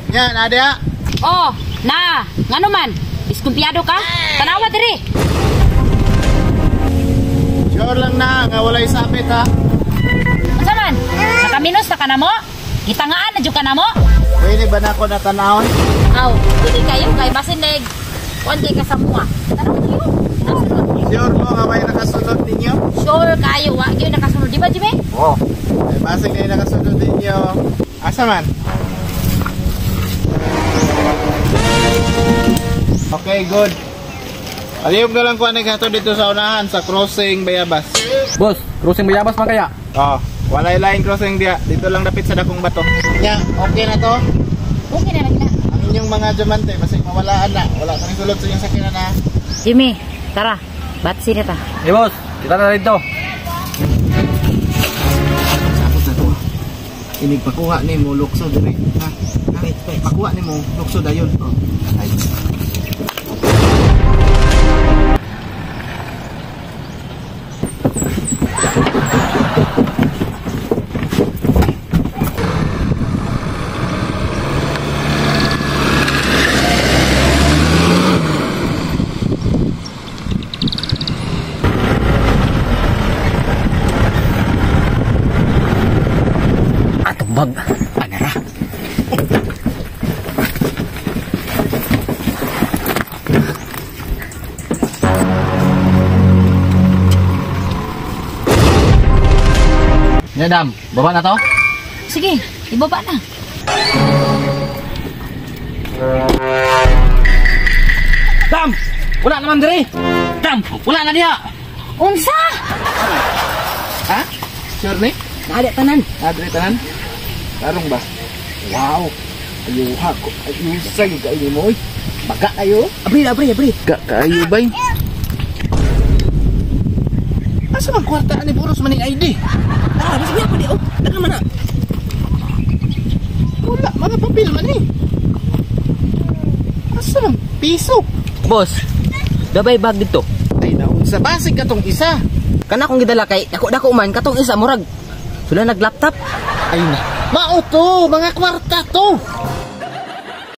Nya, Nadia. Oh, na, ngano man? Diskumpiyado ka? Tanawa diri. Sure lang na, nga walay sapit ha. Unsa man? Nakaminos na ka na mo? Gitangaan na jud ka na mo? Pwede ba na ako natanawon? Aw, hindi kayo kay basin nag kuan kay kasamuha. Tanaw kayo. Sure mo nga may nakasunod ninyo? Sure kayo, wa gyud nakasunod di ba, Jimmy? Oo. Ay, base kayo nakasunod ninyo. Asa man? Okay, good. Aliyog na lang ko anigato dito sa unahan sa crossing Bayabas. Boss, crossing Bayabas man kaya? Oh, walay lain crossing dia. Dito lang dapit sa dakong bato. Nya, okay na to? Okay na lang na. Ang inyong mga diamante, basig mawalaan na. Wala kang sulod sa inyong sakyanan na. Jimmy, tara. Batsi na ta. Eh boss, kita na rito. Tapos na to. Inig pakuha ni mo lukso dire. Ha? Pakuha ni mo lukso dayon. Oh. Ay. Bag, panara. Ya, Dam, baba na to? Sige, ibaba na. Dam, wala naman diri. Dam, wala na diha. Unsa? Ha? Sure ni? Ada tanan. Adre tanan? Tarong ba? Wow! Ayuha ko. Ayusay kayo mo. Baga kayo. Abri. Baga kayo ba? Asa mang kwartaan ni Boros maning ID? Ah, basta apa dia? Oh, dagan mana? Wala, mga papel man eh. Asa mang piso? Boss, dabay bag dito. Ay naun sa basig katong isa. Kana akong gidala kay dako man katong isa murag. Sula nag-laptop. Ay na. Mao to, mga kwarta to.